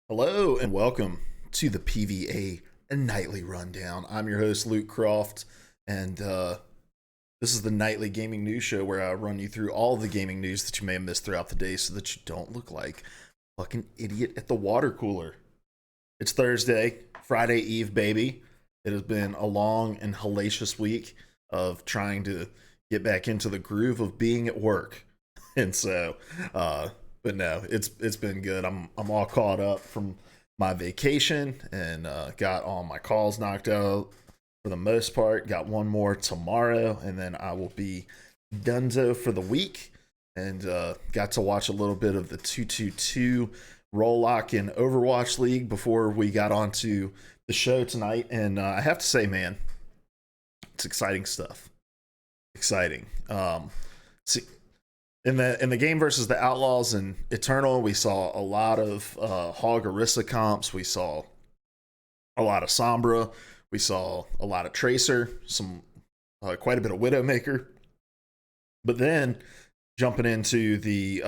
Hello and welcome to the PvA Nightly Rundown. I'm your host, Luke Croft, and this is the nightly gaming news show where I run you through all the gaming news that you may have missed throughout the day so that you don't look like a fucking idiot at the water cooler. It's Thursday, Friday Eve, baby. It has been a long and hellacious week of trying to get back into the groove of being at work. And so, but no, it's been good. I'm all caught up from my vacation and got all my calls knocked out for the most part. Got one more tomorrow, and then I will be donezo for the week. And got to watch a little bit of the 222 roll lock in Overwatch League before we got onto the show tonight. And I have to say, man, it's exciting stuff. Exciting. See, in the game versus the Outlaws and Eternal, we saw a lot of Hog Orisa comps. We saw a lot of Sombra. We saw a lot of Tracer. Some quite a bit of Widowmaker. But then jumping into the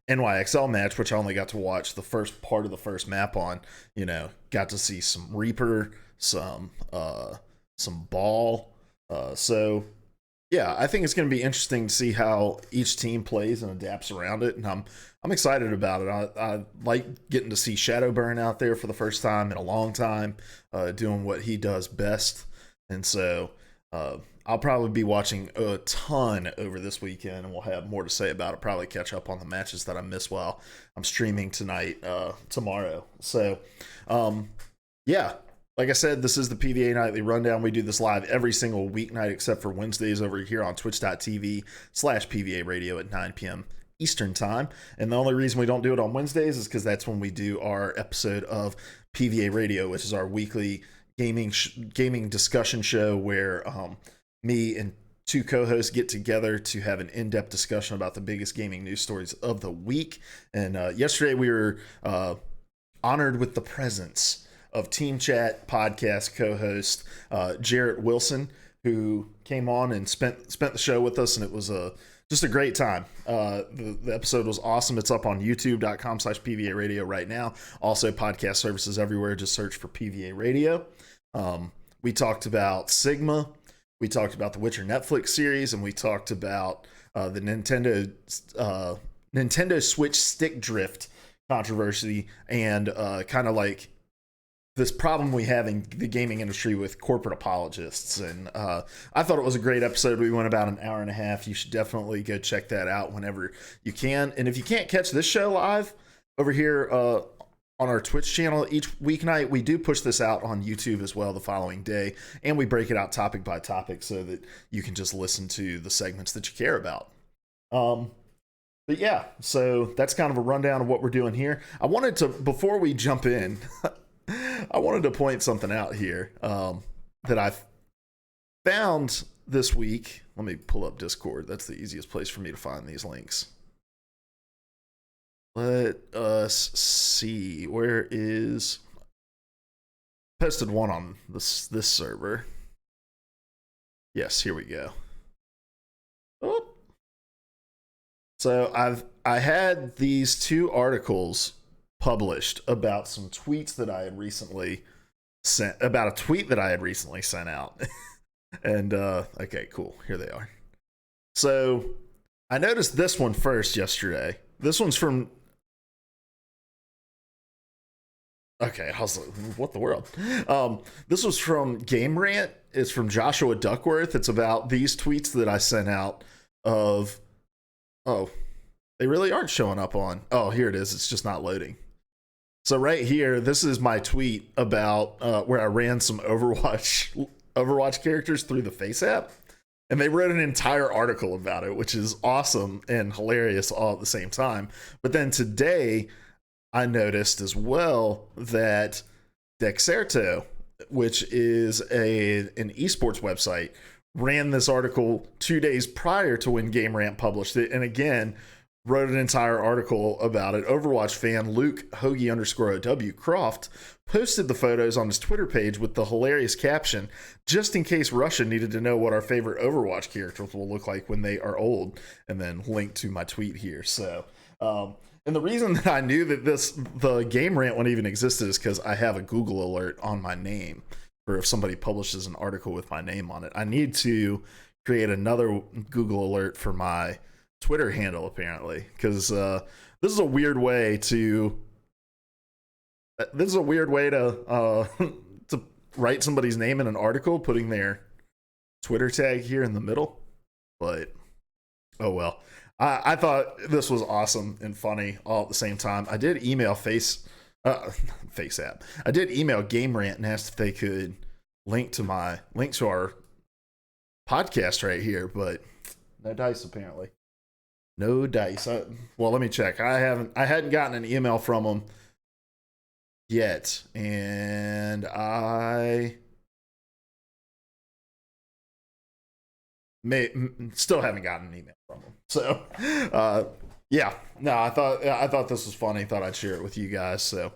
NYXL match, which I only got to watch the first part of the first map on, got to see some Reaper, some Ball. So yeah, I think it's going to be interesting to see how each team plays and adapts around it, and I'm excited about it. I like getting to see Shadowburn out there for the first time in a long time, doing what he does best, and so I'll probably be watching a ton over this weekend, and we'll have more to say about it. Probably catch up on the matches that I missed while I'm streaming tonight, tomorrow. So, yeah. Like I said, this is the PvA Nightly Rundown. We do this live every single weeknight except for Wednesdays over here on twitch.tv/PVA Radio at 9 p.m. Eastern Time. And the only reason we don't do it on Wednesdays is because that's when we do our episode of PVA Radio, which is our weekly gaming discussion show where me and two co-hosts get together to have an in-depth discussion about the biggest gaming news stories of the week. And yesterday we were honored with the presence of Team Chat podcast co-host Jarrett Wilson, who came on and spent the show with us, and it was just a great time. The episode was awesome. It's up on youtube.com/PVA Radio right now. Also, podcast services everywhere. Just search for PVA Radio. We talked about Sigma. We talked about the Witcher Netflix series, and we talked about the Nintendo Switch stick drift controversy and kind of like this problem we have in the gaming industry with corporate apologists. And I thought it was a great episode. We went about an hour and a half. You should definitely go check that out whenever you can. And if you can't catch this show live over here on our Twitch channel each weeknight, we do push this out on YouTube as well the following day. And we break it out topic by topic so that you can just listen to the segments that you care about. But yeah, so that's kind of a rundown of what we're doing here. I wanted to, before we jump in, I wanted to point something out here that I found this week. Let me pull up Discord. That's the easiest place for me to find these links. Let us see. Where is... Posted one on this server. Yes, here we go. Oh. So I had these two articles published about some tweets that I had recently sent, about a tweet that I had recently sent out. And okay, cool, here they are. So I noticed this one first yesterday. This one's from, okay, I was like, what the world? This was from Game Rant. It's from Joshua Duckworth. It's about these tweets that I sent out of, oh, they really aren't showing up on, oh, here it is, it's just not loading. So right here, this is my tweet about where I ran some Overwatch characters through the Face app, and they wrote an entire article about it, which is awesome and hilarious all at the same time. But then today, I noticed as well that Dexerto, which is an esports website, ran this article 2 days prior to when Game Rant published it, and again wrote an entire article about it. Overwatch fan Luke Hoagie_OW Croft posted the photos on his Twitter page with the hilarious caption, "Just in case Russia needed to know what our favorite Overwatch characters will look like when they are old," and then linked to my tweet here. So And the reason that I knew that the game rant one even existed is because I have a Google alert on my name for if somebody publishes an article with my name on it. I need to create another Google alert for my Twitter handle, apparently, because this is a weird way to to write somebody's name in an article, putting their Twitter tag here in the middle. But oh well. I thought this was awesome and funny all at the same time. I did email Face App. I did email Game Rant and asked if they could link to our podcast right here, but no dice apparently. No dice. Well, let me check. I hadn't gotten an email from them yet, and I still haven't gotten an email from them. So, yeah, no, I thought this was funny. Thought I'd share it with you guys. So,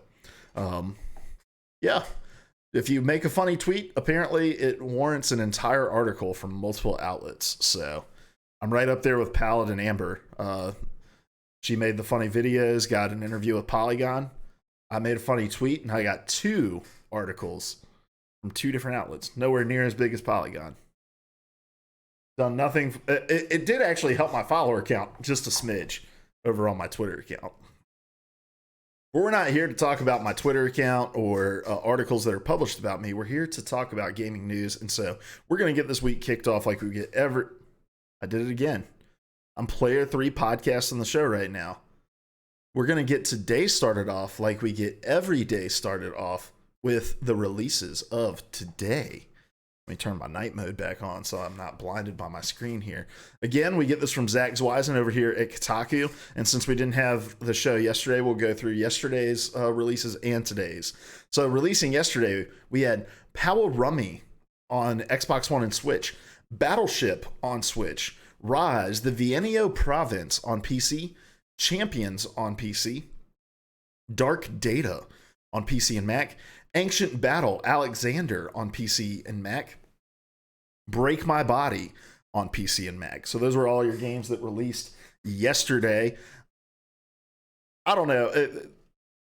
yeah, if you make a funny tweet, apparently it warrants an entire article from multiple outlets. So, I'm right up there with Paladin Amber. She made the funny videos, got an interview with Polygon. I made a funny tweet, and I got 2 articles from 2 different outlets. Nowhere near as big as Polygon. Done nothing. It did actually help my follower count just a smidge over on my Twitter account. But we're not here to talk about my Twitter account or articles that are published about me. We're here to talk about gaming news. And so we're going to get this week kicked off like we get I did it again. I'm Player 3 podcasting the show right now. We're going to get today started off like we get every day started off with the releases of today. Let me turn my night mode back on so I'm not blinded by my screen here. Again, we get this from Zach Zweisen over here at Kotaku. And since we didn't have the show yesterday, we'll go through yesterday's releases and today's. So releasing yesterday, we had Power Rummy on Xbox One and Switch, Battleship on Switch, Rise, the Vienio Province on PC, Champions on PC, Dark Data on PC and Mac, Ancient Battle Alexander on PC and Mac, Break My Body on PC and Mac. So those were all your games that released yesterday. I don't know.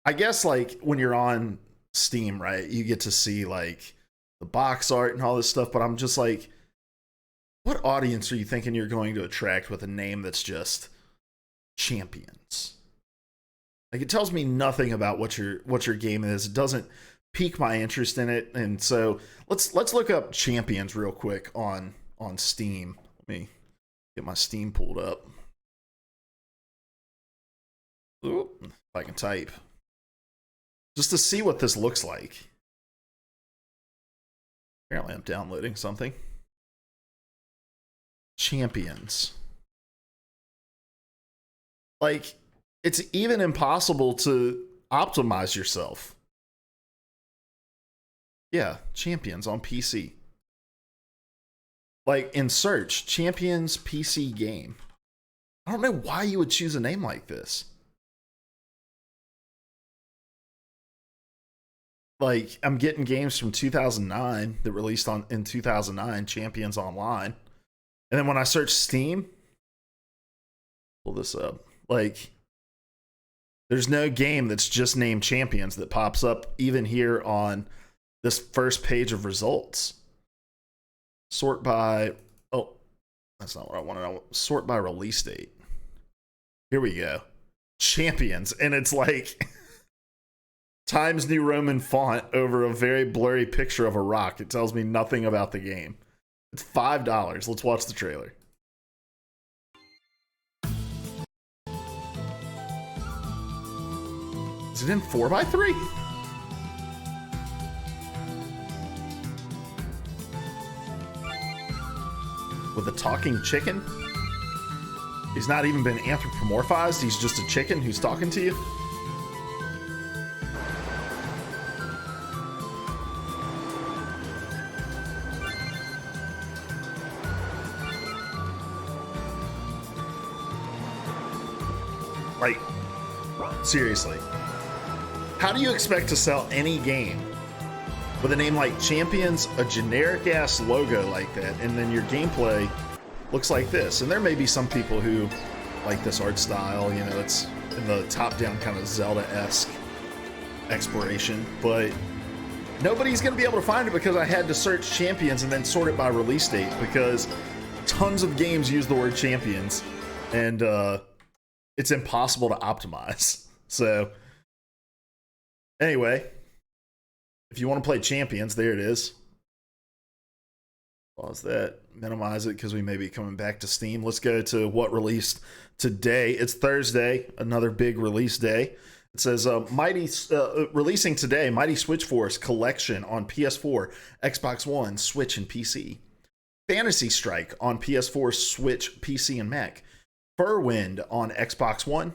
I guess like when you're on Steam, right, you get to see like the box art and all this stuff, but I'm just like, what audience are you thinking you're going to attract with a name that's just Champions? Like, it tells me nothing about what your game is. It doesn't pique my interest in it. And so let's look up Champions real quick on Steam. Let me get my Steam pulled up. Ooh, if I can type. Just to see what this looks like. Apparently I'm downloading something. Champions. Like, it's even impossible to optimize yourself. Yeah, Champions on PC. Like, in search, Champions PC game. I don't know why you would choose a name like this. Like, I'm getting games from 2009 that released in 2009, Champions Online. And then when I search Steam, pull this up. Like, there's no game that's just named Champions that pops up even here on this first page of results. Sort by, oh, that's not what I wanted. Sort by release date. Here we go. Champions. And it's like Times New Roman font over a very blurry picture of a rock. It tells me nothing about the game. It's $5. Let's watch the trailer. Is it in 4x3? With a talking chicken? He's not even been anthropomorphized. He's just a chicken who's talking to you. Like, seriously. How do you expect to sell any game with a name like Champions, a generic ass logo like that, and then your gameplay looks like this? And there may be some people who like this art style, you know, it's in the top-down kind of Zelda-esque exploration, but nobody's going to be able to find it because I had to search champions and then sort it by release date, because tons of games use the word champions, and it's impossible to optimize. So anyway, if you want to play champions, there it is. Pause that, minimize it because we may be coming back to Steam. Let's go to what released today. It's Thursday, another big release day. It says releasing today, Mighty Switch Force Collection on PS4, Xbox One, Switch, and PC. Fantasy Strike on PS4, Switch, PC, and Mac. Furwind on Xbox One.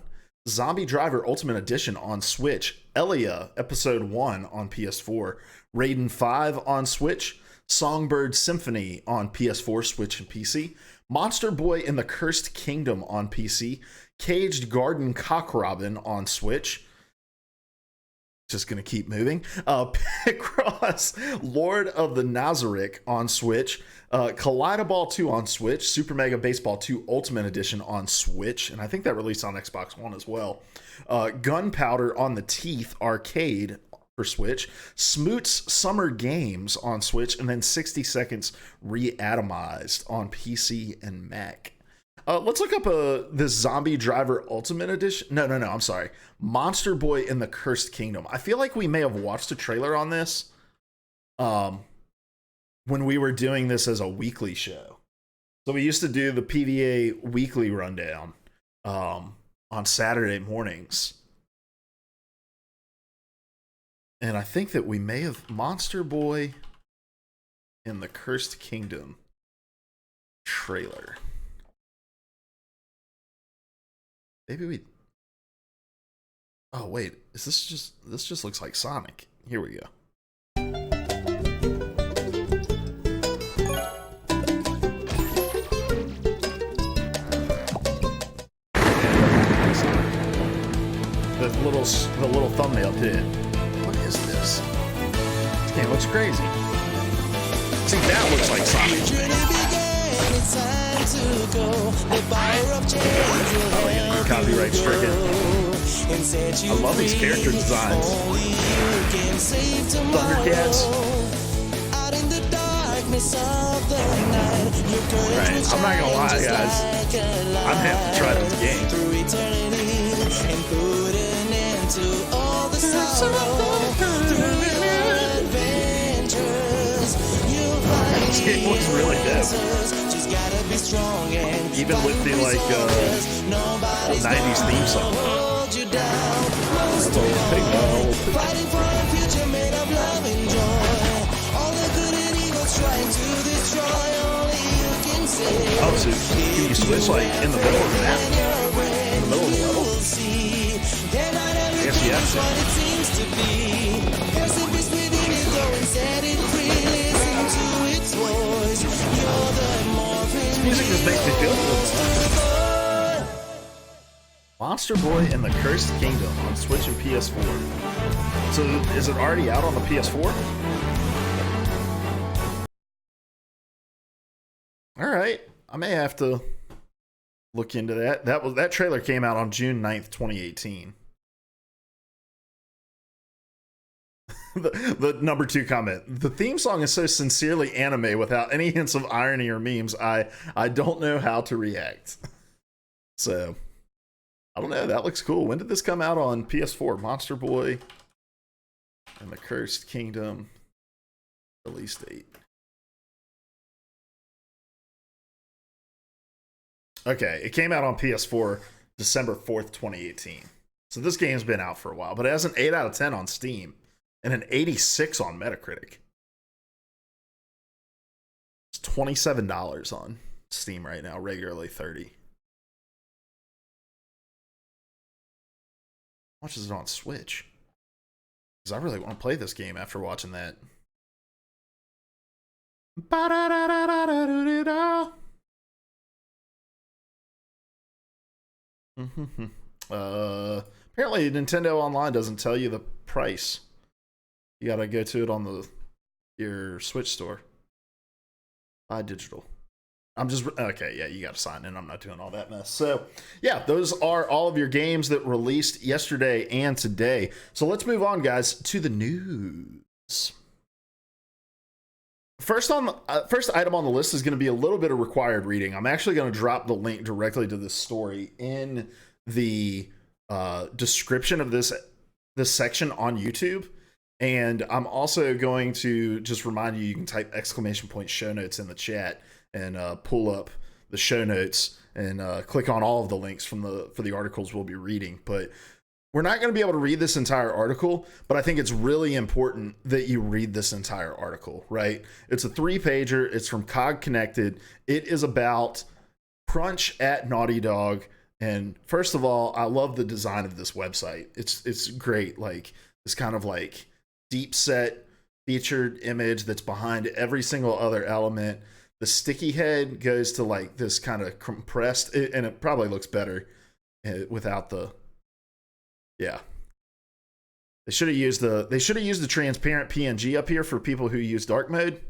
Zombie Driver Ultimate Edition on Switch. Elia Episode 1 on PS4. Raiden 5 on Switch. Songbird Symphony on PS4, Switch, and PC. Monster Boy in the Cursed Kingdom on PC. Caged Garden Cockrobin on Switch. Just gonna keep moving. Picross Lord of the Nazarick on Switch. Kaleidoball 2 on Switch. Super Mega Baseball 2 Ultimate Edition on Switch, and I think that released on Xbox One as well. Gunpowder on the Teeth Arcade for Switch. Smoot's Summer Games on Switch, and then 60 Seconds Reatomized on PC and Mac. Let's look up this Zombie Driver Ultimate Edition. No, I'm sorry. Monster Boy in the Cursed Kingdom. I feel like we may have watched a trailer on this when we were doing this as a weekly show. So we used to do the PvA Weekly Rundown on Saturday mornings. And I think that we may have Monster Boy in the Cursed Kingdom trailer. Maybe we... Oh, wait. Is this just looks like Sonic. Here we go. The little thumbnail did. What is this? This game looks crazy. See, that looks like Sonic. Oh, yeah, copyright stricken. I love these character designs. Thundercats. Right, I'm not gonna lie, guys. I'm happy to try this game. This game looks really dope. Even with the 90s theme song. Fighting for a future made of love and joy. All the good and evil's trying to destroy. Only you can save. Oh, so can you switch in the middle of the map? In the middle of the level? Yes, you have to. What it seems to be. There's a beast within it, go and set it free. Listen to its voice. You're the morphin. This music just makes me feel good. Monster Boy in the Cursed Kingdom on Switch and PS4. So is it already out on the PS4? All right, I may have to look into that. That trailer came out on June 9th, 2018. The number 2 comment. The theme song is so sincerely anime without any hints of irony or memes. I don't know how to react. So, I don't know. That looks cool. When did this come out on PS4? Monster Boy and the Cursed Kingdom release date. Okay, it came out on PS4 December 4th, 2018. So this game's been out for a while, but it has an 8 out of 10 on Steam and an 86 on Metacritic. It's $27 on Steam right now, regularly $30. How much is it on Switch? Because I really want to play this game after watching that. Apparently Nintendo Online doesn't tell you the price. You gotta go to it on your Switch store. Buy digital. I'm just okay. Yeah, you got to sign in. I'm not doing all that mess. So, yeah, those are all of your games that released yesterday and today. So let's move on, guys, to the news. First item on the list is going to be a little bit of required reading. I'm actually going to drop the link directly to this story in the description of this section on YouTube. And I'm also going to just remind you, you can type !show notes in the chat and pull up the show notes and click on all of the links for the articles we'll be reading. But we're not going to be able to read this entire article, but I think it's really important that you read this entire article, right? It's a 3-pager. It's from COG Connected. It is about crunch at Naughty Dog. And first of all, I love the design of this website. It's great. Like this kind of like deep set featured image that's behind every single other element. The sticky head goes to like this kind of compressed, and it probably looks better without the, yeah. They should have used the transparent PNG up here for people who use dark mode.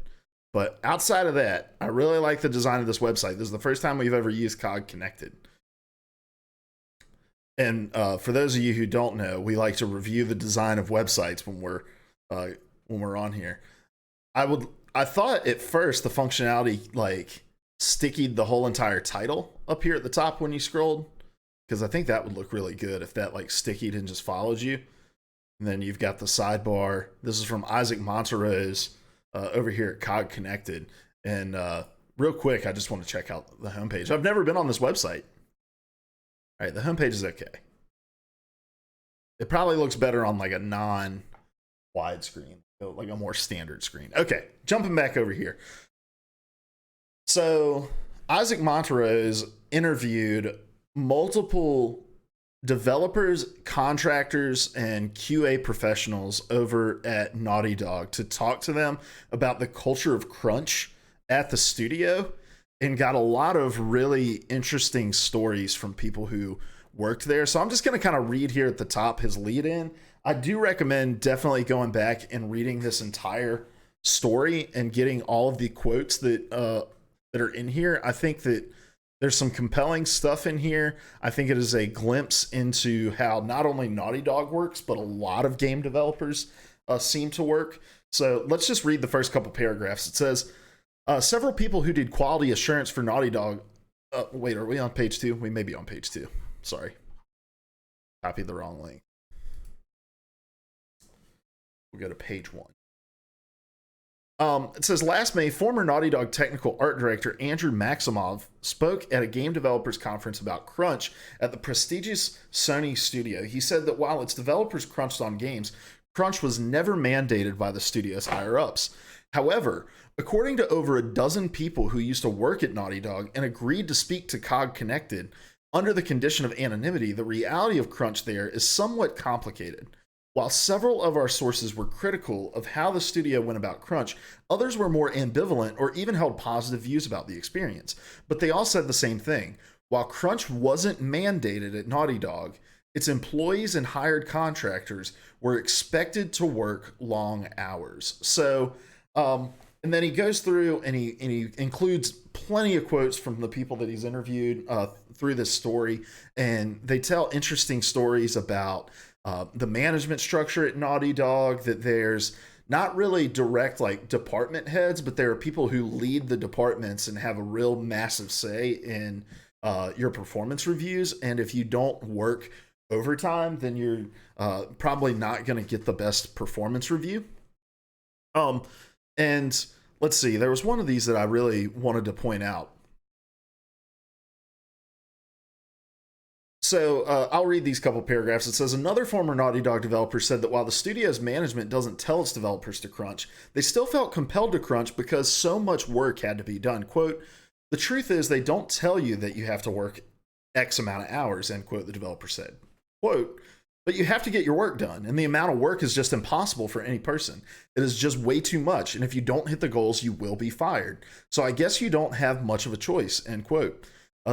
But outside of that, I really like the design of this website. This is the first time we've ever used COG Connected. And for those of you who don't know, we like to review the design of websites when we're on here. I thought at first the functionality like stickied the whole entire title up here at the top when you scrolled, because I think that would look really good if that like stickied and just followed you. And then you've got the sidebar. This is from Isaac Monterose over here at COG Connected. And real quick, I just want to check out the homepage. I've never been on this website. All right, the homepage is okay. It probably looks better on like a non-wide screen, like a more standard screen. Okay, jumping back over here. So Isaac Monterose interviewed multiple developers, contractors, and QA professionals over at Naughty Dog to talk to them about the culture of crunch at the studio, and got a lot of really interesting stories from people who worked there. So I'm just going to kind of read here at the top his lead in. I do recommend definitely going back and reading this entire story and getting all of the quotes that are in here. I think that there's some compelling stuff in here. I think it is a glimpse into how not only Naughty Dog works, but a lot of game developers seem to work. So let's just read the first couple paragraphs. It says, several people who did quality assurance for Naughty Dog. Wait, are we on page 2? We may be on page 2. Sorry. Copied the wrong link. We'll go to page 1. It says, last May, former Naughty Dog technical art director Andrew Maximov spoke at a game developers conference about crunch at the prestigious Sony studio. He said that while its developers crunched on games, crunch was never mandated by the studio's higher-ups. However, according to over a dozen people who used to work at Naughty Dog and agreed to speak to COG Connected, under the condition of anonymity, the reality of crunch there is somewhat complicated. While several of our sources were critical of how the studio went about crunch, others were more ambivalent or even held positive views about the experience. But they all said the same thing. While crunch wasn't mandated at Naughty Dog, its employees and hired contractors were expected to work long hours. So, and then he goes through and he includes plenty of quotes from the people that he's interviewed through this story, and they tell interesting stories about the management structure at Naughty Dog, that there's not really direct like department heads, but there are people who lead the departments and have a real massive say in your performance reviews. And if you don't work overtime, then you're probably not going to get the best performance review. And let's see, there was one of these that I really wanted to point out. So I'll read these couple paragraphs. It says, another former Naughty Dog developer said that while the studio's management doesn't tell its developers to crunch, they still felt compelled to crunch because so much work had to be done. Quote, the truth is they don't tell you that you have to work X amount of hours, end quote, the developer said. Quote, but you have to get your work done, and the amount of work is just impossible for any person. It is just way too much, and if you don't hit the goals, you will be fired. So I guess you don't have much of a choice, end quote.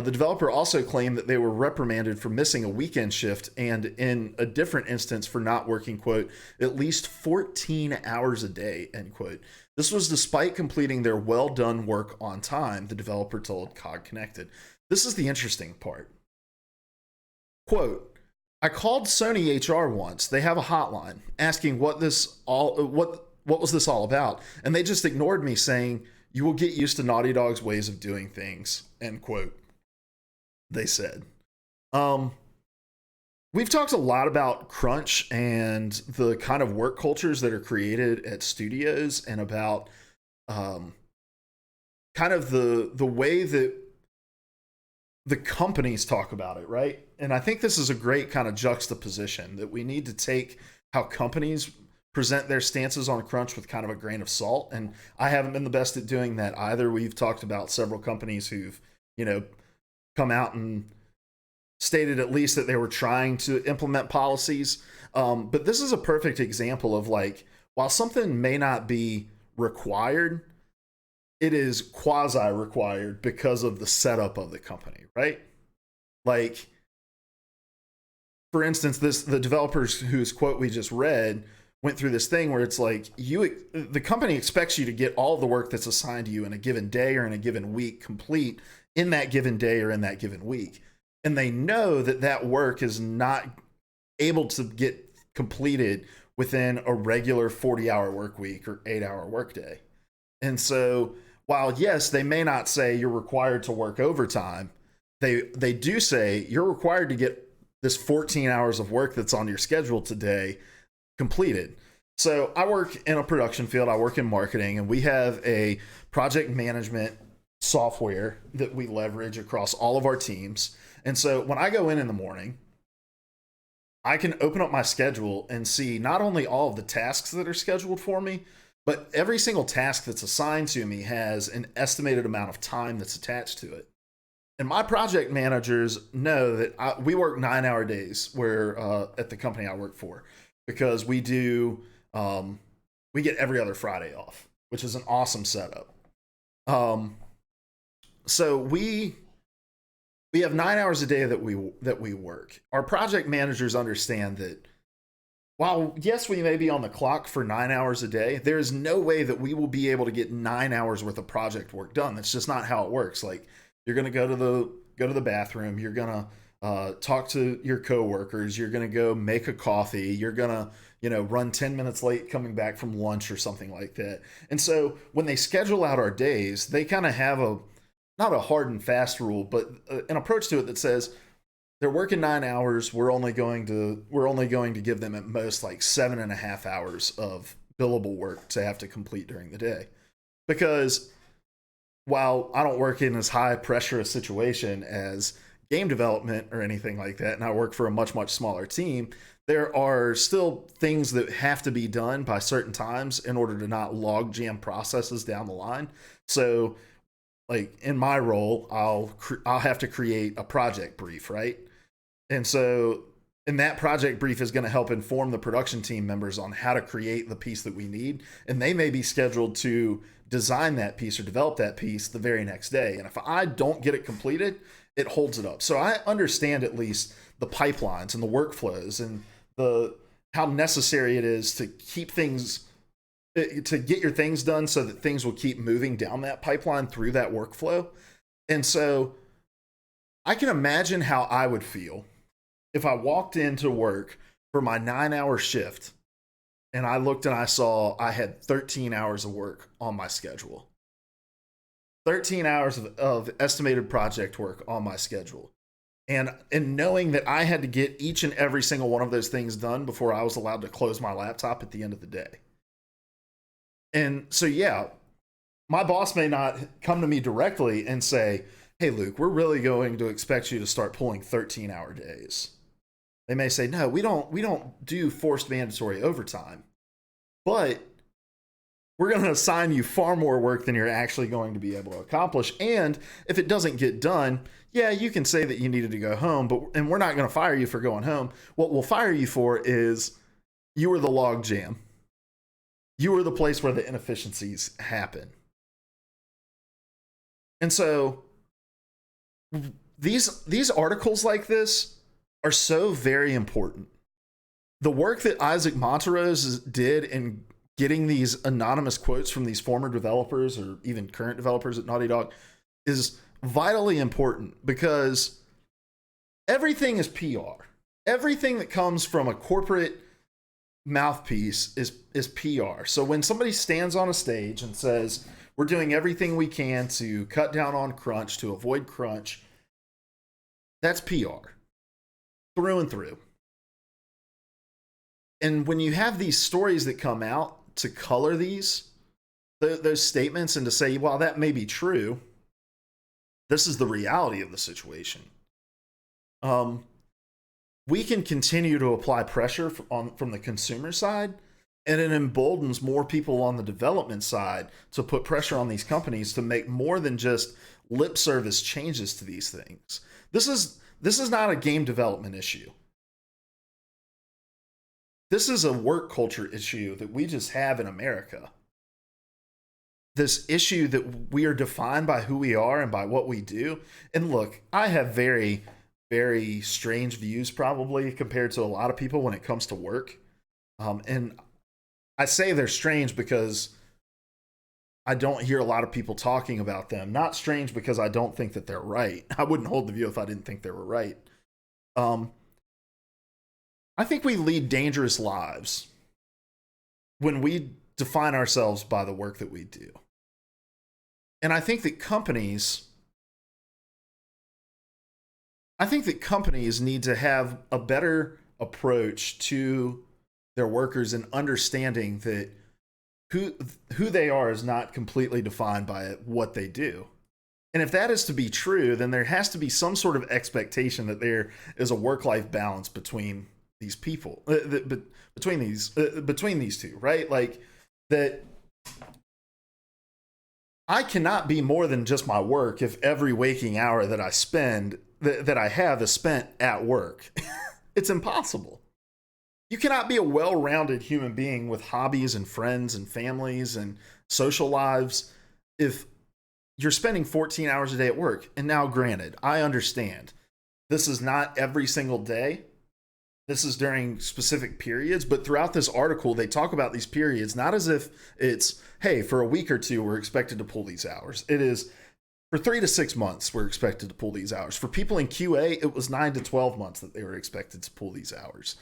The developer also claimed that they were reprimanded for missing a weekend shift and, in a different instance, for not working, quote, at least 14 hours a day, end quote. This was despite completing their well-done work on time, the developer told COG Connected. This is the interesting part. Quote, I called Sony HR once. They have a hotline asking what was this all about, and they just ignored me, saying, you will get used to Naughty Dog's ways of doing things, end quote. They said. We've talked a lot about crunch and the kind of work cultures that are created at studios, and about kind of the way that the companies talk about it, right? And I think this is a great kind of juxtaposition, that we need to take how companies present their stances on crunch with kind of a grain of salt. And I haven't been the best at doing that either. We've talked about several companies who've, come out and stated at least that they were trying to implement policies. But this is a perfect example of, like, while something may not be required, it is quasi-required because of the setup of the company, right? Like, for instance, the developers whose quote we just read went through this thing where it's like, the company expects you to get all the work that's assigned to you in a given day or in a given week complete in that given day or in that given week. And they know that that work is not able to get completed within a regular 40-hour work week or 8-hour work day. And so while, yes, they may not say you're required to work overtime, they do say you're required to get this 14 hours of work that's on your schedule today completed. So I work in a production field, I work in marketing, and we have a project management software that we leverage across all of our teams. And so when I go in the morning, I can open up my schedule and see not only all of the tasks that are scheduled for me, but every single task that's assigned to me has an estimated amount of time that's attached to it. And my project managers know that we work 9-hour days at the company I work for, because we do, we get every other Friday off, which is an awesome setup. So we have 9 hours a day that we work. Our project managers understand that while, yes, we may be on the clock for 9 hours a day, there is no way that we will be able to get 9 hours worth of project work done. That's just not how it works. Like, you're going to go to the bathroom, you're going to talk to your coworkers, you're going to go make a coffee, you're going to, run 10 minutes late coming back from lunch or something like that. And so when they schedule out our days, they kind of have not a hard and fast rule, but an approach to it that says they're working 9 hours. We're only going to give them at most like 7.5 hours of billable work to have to complete during the day. Because while I don't work in as high pressure a situation as game development or anything like that, and I work for a much, much smaller team, there are still things that have to be done by certain times in order to not log jam processes down the line. So, like, in my role, I'll have to create a project brief, right? And so, and that project brief is going to help inform the production team members on how to create the piece that we need. And they may be scheduled to design that piece or develop that piece the very next day. And if I don't get it completed, it holds it up. So I understand at least the pipelines and the workflows and how necessary it is to keep things, to get your things done so that things will keep moving down that pipeline through that workflow. And so I can imagine how I would feel if I walked into work for my 9-hour shift and I looked and I saw I had 13 hours of work on my schedule. 13 hours of estimated project work on my schedule. And knowing that I had to get each and every single one of those things done before I was allowed to close my laptop at the end of the day. And so, yeah, my boss may not come to me directly and say, hey, Luke, we're really going to expect you to start pulling 13-hour days. They may say, no, we don't do forced mandatory overtime, but we're going to assign you far more work than you're actually going to be able to accomplish. And if it doesn't get done, yeah, you can say that you needed to go home, and we're not going to fire you for going home. What we'll fire you for is you were the log jam. You were the place where the inefficiencies happen. And so these articles like this are so very important. The work that Isaac Montrose did in getting these anonymous quotes from these former developers or even current developers at Naughty Dog is vitally important, because everything is PR. Everything that comes from a corporate mouthpiece is PR. So when somebody stands on a stage and says, we're doing everything we can to cut down on crunch, to avoid crunch, that's PR through and through. And when you have these stories that come out to color those statements and to say, well, that may be true, this is the reality of the situation. We can continue to apply pressure from the consumer side, and it emboldens more people on the development side to put pressure on these companies to make more than just lip service changes to these things. This is not a game development issue. This is a work culture issue that we just have in America. This issue that we are defined by who we are and by what we do. And look, I have very, very strange views probably compared to a lot of people when it comes to work. And I say they're strange because I don't hear a lot of people talking about them. Not strange because I don't think that they're right. I wouldn't hold the view if I didn't think they were right. I think we lead dangerous lives when we define ourselves by the work that we do. And I think that companies need to have a better approach to their workers and understanding that who they are is not completely defined by what they do. And if that is to be true, then there has to be some sort of expectation that there is a work-life balance between these people, between these two, right? Like that I cannot be more than just my work if every waking hour that I spend that I have is spent at work. It's impossible. You cannot be a well-rounded human being with hobbies and friends and families and social lives if you're spending 14 hours a day at work. And now, granted, I understand this is not every single day. This is during specific periods, but throughout this article, they talk about these periods not as if it's, hey, for a week or two, we're expected to pull these hours. It is for 3 to 6 months, we're expected to pull these hours. For people in QA, it was 9 to 12 months that they were expected to pull these hours.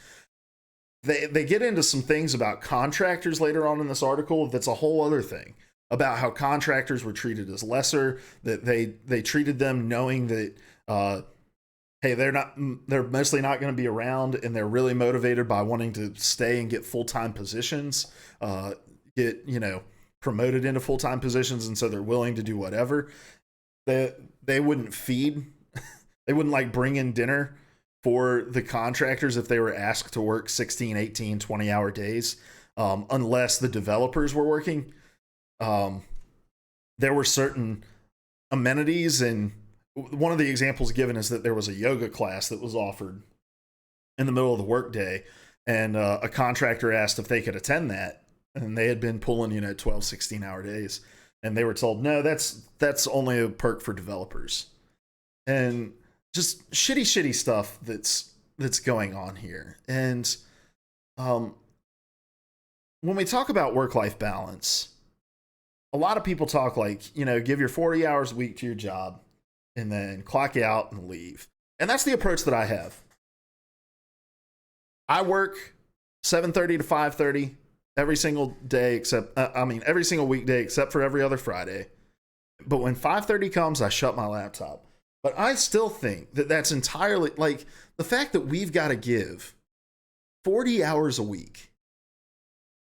They get into some things about contractors later on in this article. That's a whole other thing about how contractors were treated as lesser, that they treated them knowing that, hey, they're mostly not going to be around, and they're really motivated by wanting to stay and get full-time positions, get, promoted into full-time positions. And so they're willing to do whatever. They wouldn't feed, they wouldn't bring in dinner for the contractors if they were asked to work 16, 18, 20-hour days, unless the developers were working. There were certain amenities, and one of the examples given is that there was a yoga class that was offered in the middle of the workday, and a contractor asked if they could attend that, and they had been pulling 12, 16-hour days, and they were told, no, that's only a perk for developers. And just shitty stuff that's going on here. And when we talk about work-life balance, a lot of people talk give your 40 hours a week to your job and then clock out and leave. And that's the approach that I have. I work 7:30 to 5:30 every single day every single weekday except for every other Friday. But when 5:30 comes, I shut my laptop. But I still think that that's entirely, the fact that we've got to give 40 hours a week,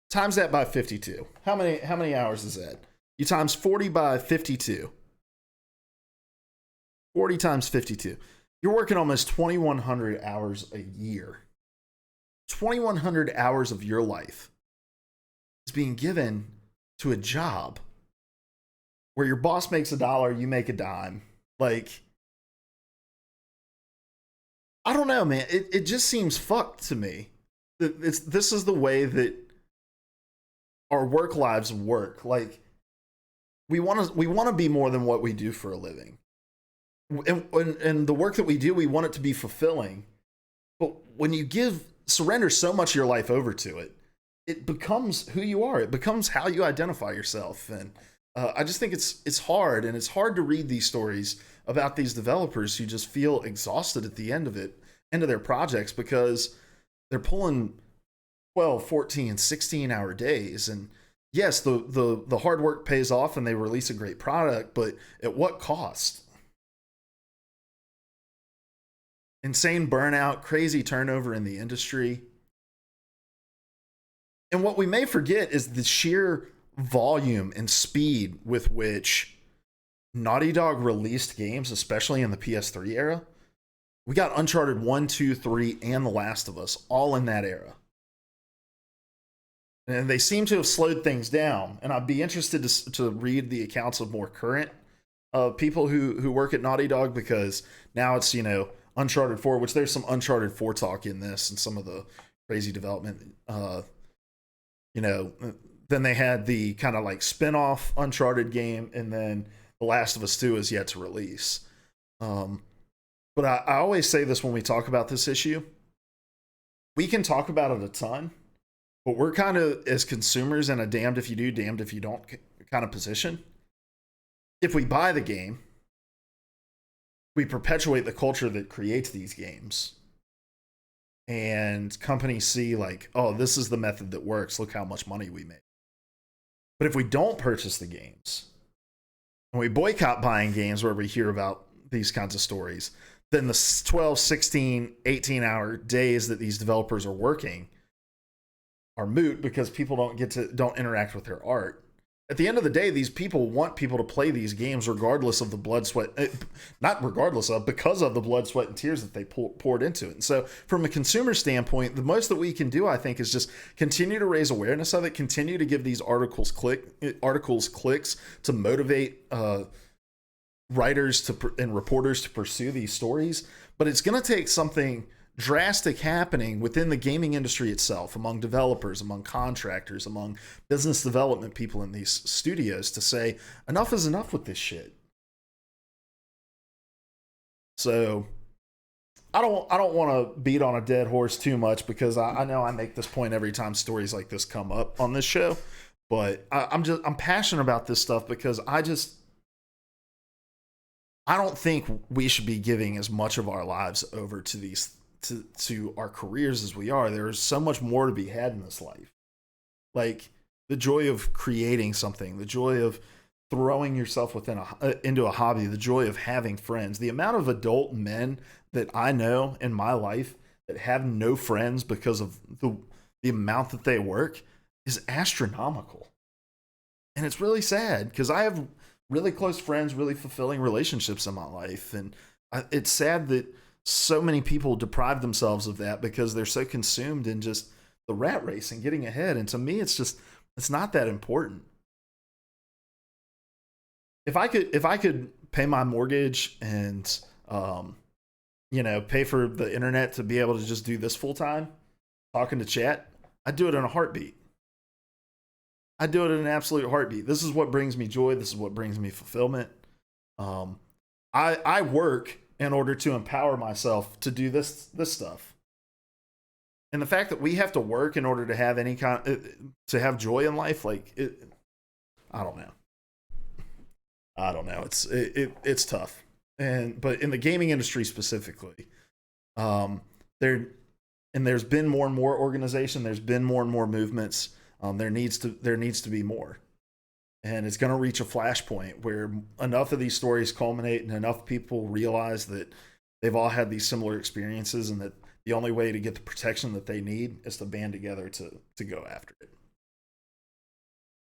times that by 52. How many hours is that? You times 40 by 52. 40 times 52. You're working almost 2,100 hours a year. 2,100 hours of your life is being given to a job where your boss makes $1, you make a dime. I don't know, man. It just seems fucked to me. This is the way that our work lives work. We want to be more than what we do for a living. and the work that we do, we want it to be fulfilling. But when you surrender so much of your life over to it, it becomes who you are. It becomes how you identify yourself. And I just think it's hard, and it's hard to read these stories about these developers who just feel exhausted at the end of their projects, because they're pulling 12, 14, 16-hour days. And yes, the hard work pays off and they release a great product, but at what cost? Insane burnout, crazy turnover in the industry. And what we may forget is the sheer volume and speed with which Naughty Dog released games, especially in the PS3 era. We got Uncharted 1, 2, 3, and The Last of Us all in that era. And they seem to have slowed things down. And I'd be interested to read the accounts of more current people who work at Naughty Dog, because now it's, Uncharted 4, which there's some Uncharted 4 talk in this and some of the crazy development. Then they had the kind of like spin-off Uncharted game, and then The Last of Us 2 is yet to release. But I always say this when we talk about this issue. We can talk about it a ton, but we're kind of, as consumers, in a damned if you do, damned if you don't kind of position. If we buy the game, we perpetuate the culture that creates these games. And companies see like, oh, this is the method that works. Look how much money we make. But if we don't purchase the games, and we boycott buying games where we hear about these kinds of stories, then the 12, 16, 18-hour days that these developers are working are moot, because people don't interact with their art. At the end of the day, these people want people to play these games regardless of the blood, sweat, because of the blood, sweat, and tears that they poured into it. And so from a consumer standpoint, the most that we can do, I think, is just continue to raise awareness of it, continue to give these articles clicks to motivate writers and reporters to pursue these stories. But it's going to take something drastic happening within the gaming industry itself, among developers, among contractors, among business development people in these studios, to say enough is enough with this shit. So I don't want to beat on a dead horse too much, because I know I make this point every time stories like this come up on this show, but I'm passionate about this stuff, because I don't think we should be giving as much of our lives over to these to our careers as we are. There is so much more to be had in this life. Like the joy of creating something, the joy of throwing yourself into a hobby, the joy of having friends. The amount of adult men that I know in my life that have no friends because of the amount that they work is astronomical. And it's really sad, because I have really close friends, really fulfilling relationships in my life. And it's sad that so many people deprive themselves of that because they're so consumed in just the rat race and getting ahead. And to me, it's not that important. If I could pay my mortgage and, pay for the internet to be able to just do this full time, talking to chat, I'd do it in a heartbeat. I'd do it in an absolute heartbeat. This is what brings me joy. This is what brings me fulfillment. I work in order to empower myself to do this stuff. And the fact that we have to work in order to have to have joy in life, I don't know. It's tough. But in the gaming industry specifically, there's been more and more organization. There's been more and more movements. There needs to be more. And it's going to reach a flashpoint where enough of these stories culminate and enough people realize that they've all had these similar experiences, and that the only way to get the protection that they need is to band together to go after it.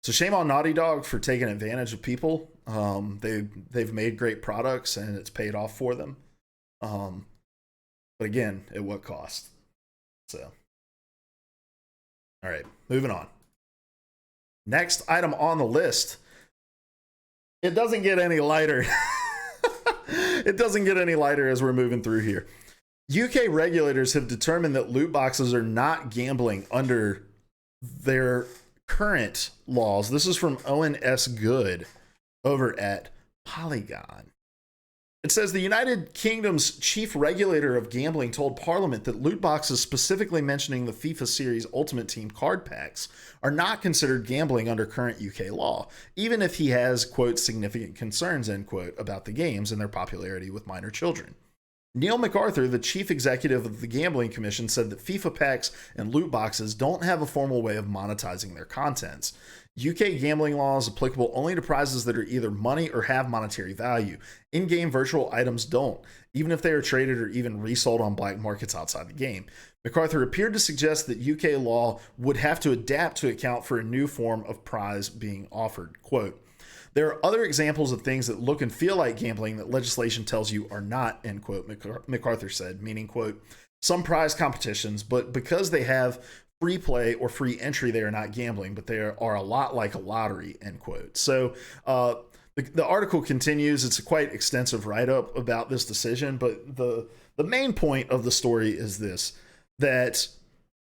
So shame on Naughty Dog for taking advantage of people. They've made great products and it's paid off for them. But again, at what cost? So, all right, moving on. Next item on the list. It doesn't get any lighter. It doesn't get any lighter as we're moving through here. UK regulators have determined that loot boxes are not gambling under their current laws. This is from Owen S. Good over at Polygon. It says the United Kingdom's chief regulator of gambling told Parliament that loot boxes, specifically mentioning the FIFA Series Ultimate Team card packs, are not considered gambling under current UK law, even if he has, quote, significant concerns, end quote, about the games and their popularity with minor children. Neil MacArthur, the chief executive of the Gambling Commission, said that FIFA packs and loot boxes don't have a formal way of monetizing their contents. UK gambling law is applicable only to prizes that are either money or have monetary value. In-game virtual items don't, even if they are traded or even resold on black markets outside the game. MacArthur appeared to suggest that UK law would have to adapt to account for a new form of prize being offered. Quote, there are other examples of things that look and feel like gambling that legislation tells you are not, end quote, MacArthur said, meaning, quote, some prize competitions, but because they have free play or free entry, they are not gambling, but they are a lot like a lottery, end quote. So the article continues. It's a quite extensive write-up about this decision, but the main point of the story is this, that,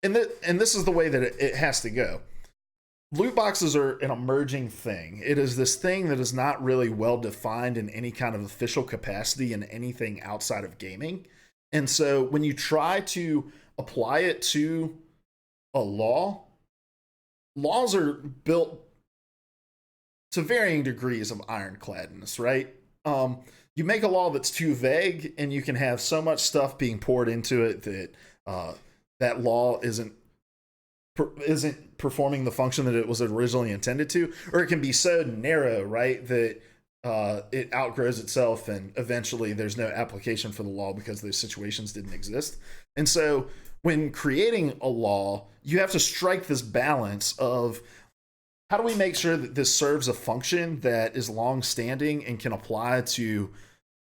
and this is the way that it has to go. Loot boxes are an emerging thing. It is this thing that is not really well defined in any kind of official capacity in anything outside of gaming. And so when you try to apply it to a law, laws are built to varying degrees of ironcladness, right? You make a law that's too vague, and you can have so much stuff being poured into it that that law isn't performing the function that it was originally intended to, or it can be so narrow, right, that it outgrows itself, and eventually there's no application for the law because those situations didn't exist. And so when creating a law, you have to strike this balance of how do we make sure that this serves a function that is long-standing and can apply to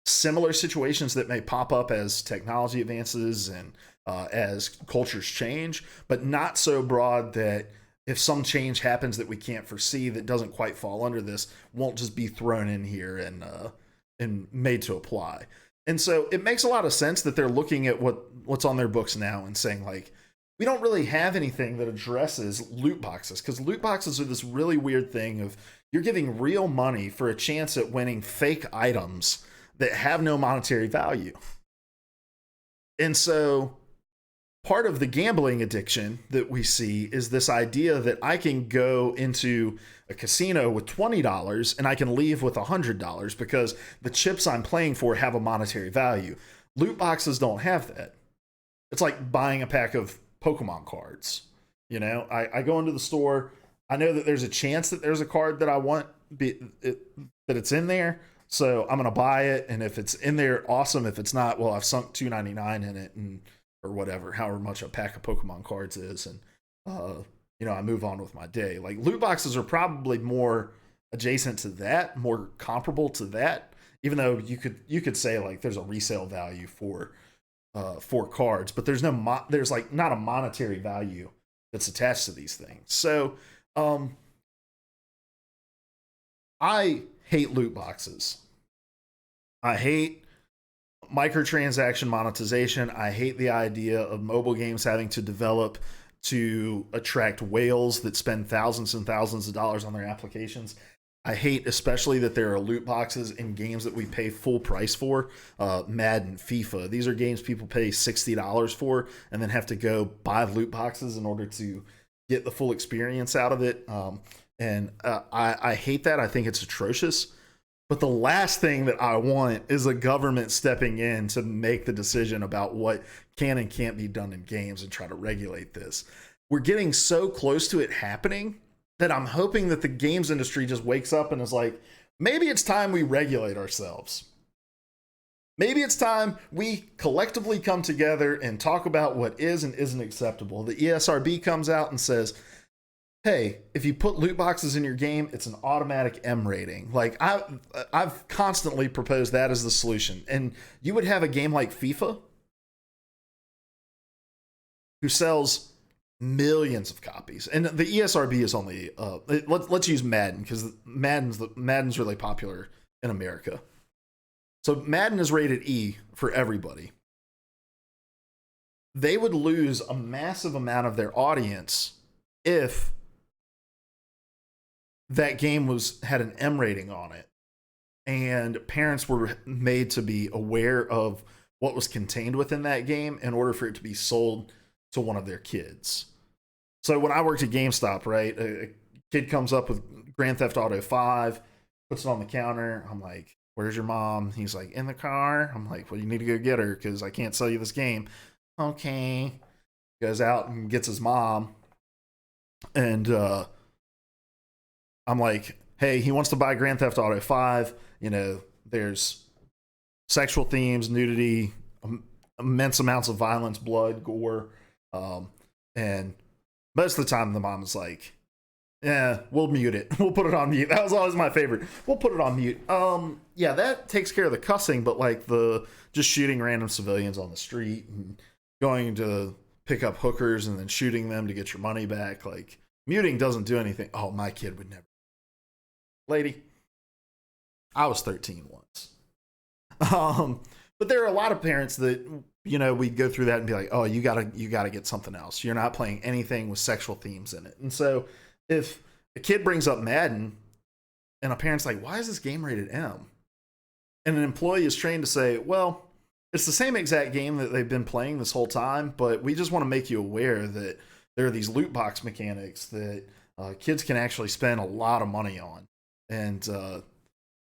similar situations that may pop up as technology advances and as cultures change, but not so broad that if some change happens that we can't foresee that doesn't quite fall under this, won't just be thrown in here and made to apply. And so it makes a lot of sense that they're looking at what's on their books now and saying, like, we don't really have anything that addresses loot boxes, because loot boxes are this really weird thing of you're giving real money for a chance at winning fake items that have no monetary value. And so part of the gambling addiction that we see is this idea that I can go into a casino with $20 and I can leave with $100 because the chips I'm playing for have a monetary value. Loot boxes don't have that. It's like buying a pack of Pokemon cards. You know, I go into the store. I know that there's a chance that there's a card that I want, that it's in there. So I'm going to buy it. And if it's in there, awesome. If it's not, well, I've sunk $2.99 in it, and or whatever, however much a pack of Pokemon cards is. And, you know, I move on with my day. Like, loot boxes are probably more adjacent to that, more comparable to that, even though you could say, like, there's a resale value for cards, but there's there's like not a monetary value that's attached to these things. So, I hate loot boxes. I hate microtransaction monetization. I hate the idea of mobile games having to develop to attract whales that spend thousands and thousands of dollars on their applications. I hate especially that there are loot boxes in games that we pay full price for. Madden, FIFA. These are games people pay $60 for and then have to go buy loot boxes in order to get the full experience out of it. I hate that. I think it's atrocious. But the last thing that I want is a government stepping in to make the decision about what can and can't be done in games and try to regulate this. We're getting so close to it happening that I'm hoping that the games industry just wakes up and is like, maybe it's time we regulate ourselves. Maybe it's time we collectively come together and talk about what is and isn't acceptable. The ESRB comes out and says, hey, if you put loot boxes in your game, it's an automatic M rating. Like, I've constantly proposed that as the solution. And you would have a game like FIFA, who sells millions of copies. And the ESRB is only, let's use Madden, because Madden's really popular in America. So Madden is rated E for everybody. They would lose a massive amount of their audience if that game had an M rating on it. and parents were made to be aware of what was contained within that game in order for it to be sold to one of their kids. So when I worked at GameStop, right, a kid comes up with Grand Theft Auto 5, puts it on the counter. I'm like, where's your mom? He's like, in the car. I'm like, well, you need to go get her because I can't sell you this game. Okay. Goes out and gets his mom. And I'm like, hey, he wants to buy Grand Theft Auto 5. You know, there's sexual themes, nudity, immense amounts of violence, blood, gore. And most of the time the mom is like, yeah, we'll mute it. We'll put it on mute. That was always my favorite. We'll put it on mute. Yeah, that takes care of the cussing, but like the just shooting random civilians on the street and going to pick up hookers and then shooting them to get your money back, like muting doesn't do anything. Oh, my kid would never. Lady, I was 13 once. But there are a lot of parents that, you know, we'd go through that and be like, oh, you gotta get something else. You're not playing anything with sexual themes in it. And so if a kid brings up Madden and a parent's like, why is this game rated M? And an employee is trained to say, well, it's the same exact game that they've been playing this whole time, but we just want to make you aware that there are these loot box mechanics that kids can actually spend a lot of money on. And,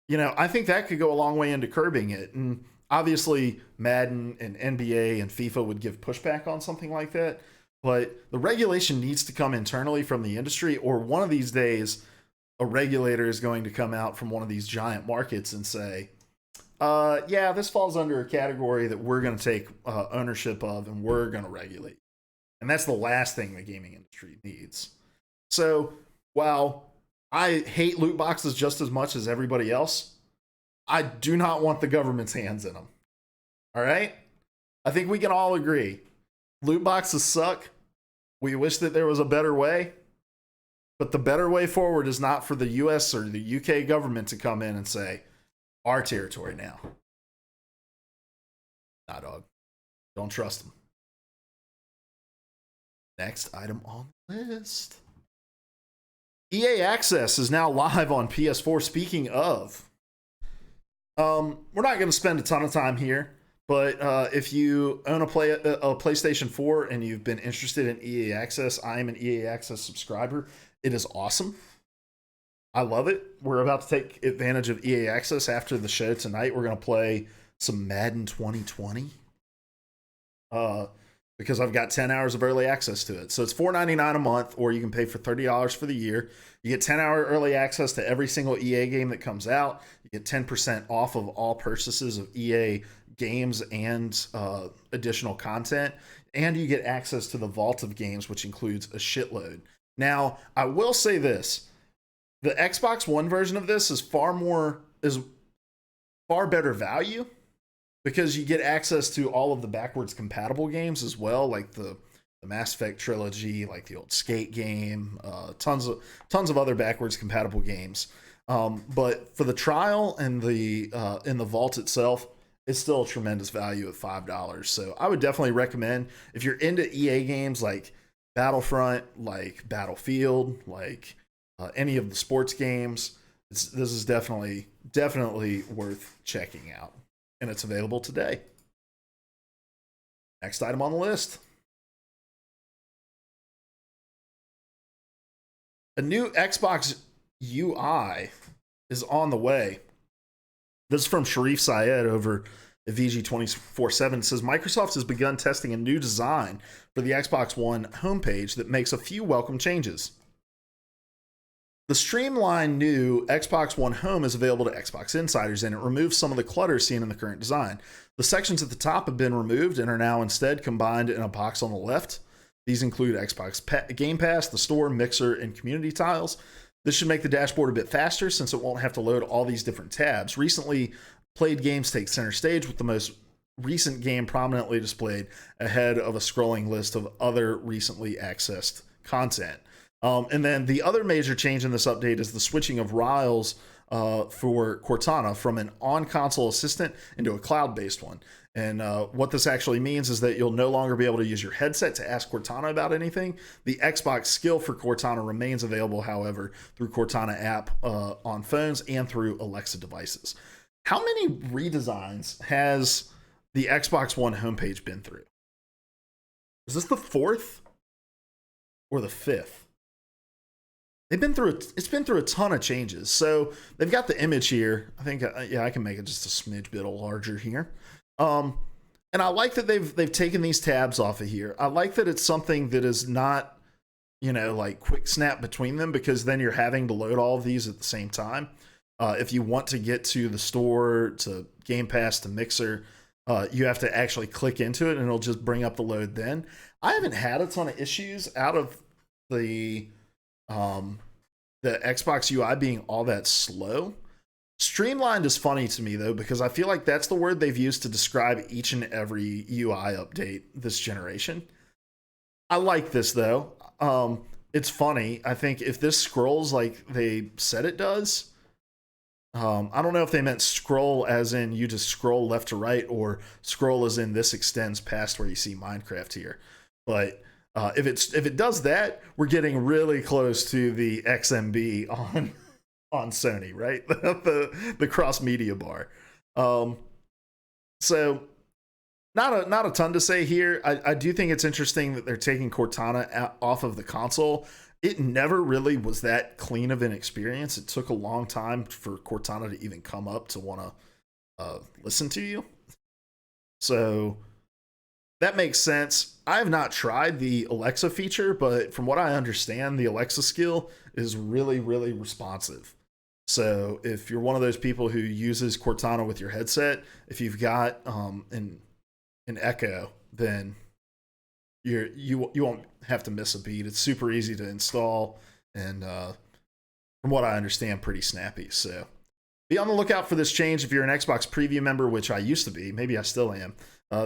you know, I think that could go a long way into curbing it. And obviously, Madden and NBA and FIFA would give pushback on something like that. But the regulation needs to come internally from the industry, or one of these days, a regulator is going to come out from one of these giant markets and say, yeah, this falls under a category that we're going to take ownership of and we're going to regulate. And that's the last thing the gaming industry needs. So while I hate loot boxes just as much as everybody else, I do not want the government's hands in them. All right? I think we can all agree. Loot boxes suck. We wish that there was a better way. But the better way forward is not for the US or the UK government to come in and say, our territory now. Nah, dog. Don't trust them. Next item on the list. EA Access is now live on PS4. Speaking of, we're not going to spend a ton of time here, but if you own a PlayStation 4 and you've been interested in EA Access, I am an EA Access subscriber. It is awesome. I love it. We're about to take advantage of EA Access after the show tonight. We're going to play some Madden 2020 because I've got 10 hours of early access to it. So it's $4.99 a month, or you can pay for $30 for the year. You get 10-hour early access to every single EA game that comes out. You get 10% off of all purchases of EA games and additional content. And you get access to the vault of games, which includes a shitload. Now, I will say this. The Xbox One version of this is far better value because you get access to all of the backwards compatible games as well, like the Mass Effect trilogy, like the old Skate game, tons of other backwards compatible games. But for the trial and the vault itself, it's still a tremendous value at $5. So I would definitely recommend, if you're into EA games like Battlefront, like Battlefield, like any of the sports games, this is definitely worth checking out, and it's available today. Next item on the list. A new Xbox UI is on the way. This is from Sharif Syed over at VG247. It says Microsoft has begun testing a new design for the Xbox One homepage that makes a few welcome changes. The streamlined new Xbox One Home is available to Xbox insiders, and it removes some of the clutter seen in the current design. The sections at the top have been removed and are now instead combined in a box on the left. These include Xbox Game Pass, the store, Mixer, and community tiles. This should make the dashboard a bit faster since it won't have to load all these different tabs. Recently played games take center stage, with the most recent game prominently displayed ahead of a scrolling list of other recently accessed content. And then the other major change in this update is the switching of Riles for Cortana from an on-console assistant into a cloud-based one. And what this actually means is that you'll no longer be able to use your headset to ask Cortana about anything. The Xbox skill for Cortana remains available, however, through Cortana app on phones and through Alexa devices. How many redesigns has the Xbox One homepage been through? Is this the 4th or the 5th? It's been through a ton of changes. So they've got the image here. I think, I can make it just a smidge bit larger here. And I like that they've taken these tabs off of here. I like that it's something that is not, like quick snap between them, because then you're having to load all of these at the same time. If you want to get to the store, to Game Pass, to Mixer, you have to actually click into it and it'll just bring up the load then. I haven't had a ton of issues out of the Xbox UI being all that slow. Streamlined is funny to me though, because I feel like that's the word they've used to describe each and every UI update this generation. I like this though. It's funny. I think if this scrolls like they said it does, I don't know if they meant scroll as in you just scroll left to right, or scroll as in this extends past where you see Minecraft here. But if it does that, we're getting really close to the XMB on Sony, right? the cross media bar. So not a ton to say here. I do think it's interesting that they're taking Cortana off of the console. It never really was that clean of an experience. It took a long time for Cortana to even come up to want to listen to you. So that makes sense. I have not tried the Alexa feature, but from what I understand, the Alexa skill is really, really responsive. So if you're one of those people who uses Cortana with your headset, if you've got an Echo, then you won't have to miss a beat. It's super easy to install, and from what I understand, pretty snappy. So be on the lookout for this change if you're an Xbox Preview member, which I used to be. Maybe I still am.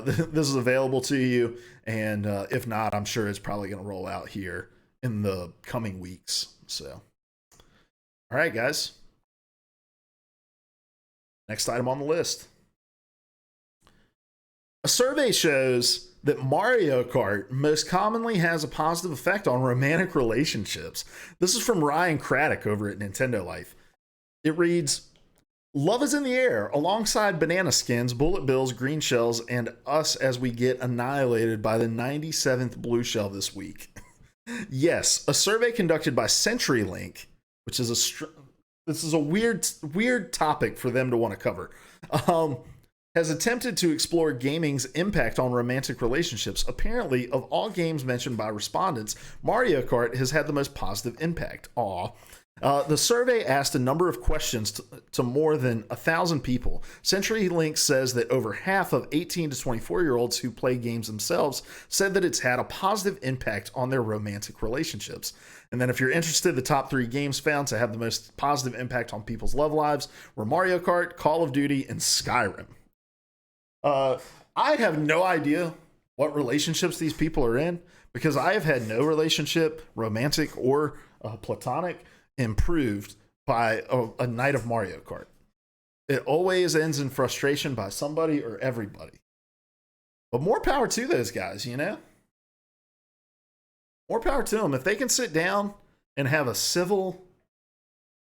This is available to you, and if not, I'm sure it's probably going to roll out here in the coming weeks. So, all right, guys. Next item on the list. A survey shows that Mario Kart most commonly has a positive effect on romantic relationships. This is from Ryan Craddock over at Nintendo Life. It reads, "Love is in the air alongside banana skins, bullet bills, green shells, and us as we get annihilated by the 97th blue shell this week." Yes, a survey conducted by CenturyLink, which is this is a weird topic for them to want to cover, has attempted to explore gaming's impact on romantic relationships. Apparently, of all games mentioned by respondents, Mario Kart has had the most positive impact. The survey asked a number of questions to more than 1,000 people. CenturyLink says that over half of 18 to 24-year-olds who play games themselves said that it's had a positive impact on their romantic relationships. And then if you're interested, the top 3 games found to have the most positive impact on people's love lives were Mario Kart, Call of Duty, and Skyrim. I have no idea what relationships these people are in, because I have had no relationship, romantic or platonic, improved by a night of Mario Kart. It always ends in frustration by somebody or everybody. But more power to those guys, More power to them. If they can sit down and have a civil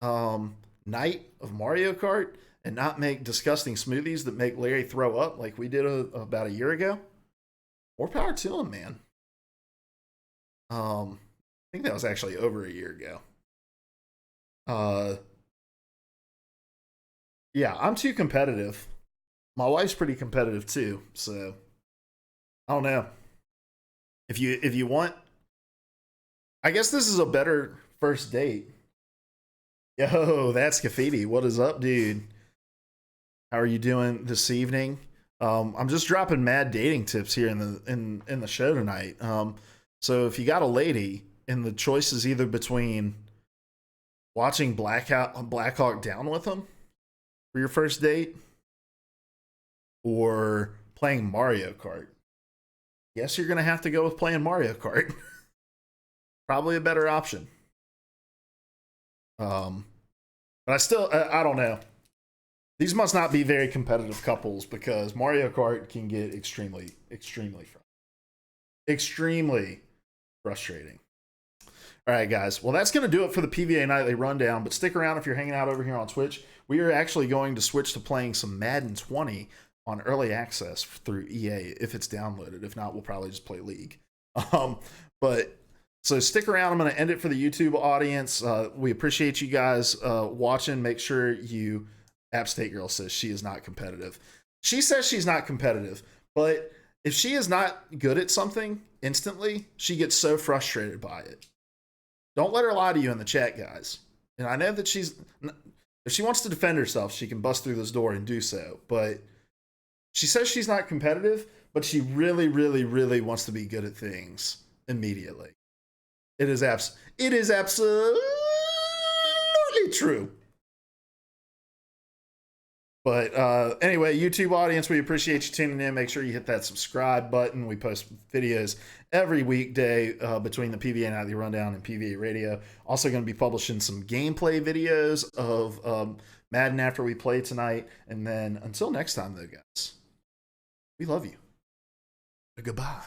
night of Mario Kart and not make disgusting smoothies that make Larry throw up like we did about a year ago, more power to them, man. I think that was actually over a year ago. Yeah, I'm too competitive. My wife's pretty competitive too, so I don't know. If you want, I guess this is a better first date. Yo, that's Cafidi. What is up, dude? How are you doing this evening? I'm just dropping mad dating tips here in the show tonight. So if you got a lady and the choice is either between watching Black Hawk Down with them for your first date or playing Mario Kart, guess you're gonna have to go with playing Mario Kart. Probably a better option. But But I still, I don't know. These must not be very competitive couples because Mario Kart can get extremely frustrating. All right, guys. Well, that's going to do it for the PvA Nightly Rundown, but stick around if you're hanging out over here on Twitch. We are actually going to switch to playing some Madden 20 on early access through EA if it's downloaded. If not, we'll probably just play League. But so stick around. I'm going to end it for the YouTube audience. We appreciate you guys watching. Make sure you... App State Girl says she is not competitive. She says she's not competitive, but if she is not good at something instantly, she gets so frustrated by it. Don't let her lie to you in the chat, guys. And I know that if she wants to defend herself, she can bust through this door and do so. But she says she's not competitive, but she really, really, really wants to be good at things immediately. It is absolutely true. But anyway, YouTube audience, we appreciate you tuning in. Make sure you hit that subscribe button. We post videos every weekday between the PvA Nightly Rundown and PvA Radio. Also going to be publishing some gameplay videos of Madden after we play tonight. And then until next time, though, guys, we love you. Goodbye.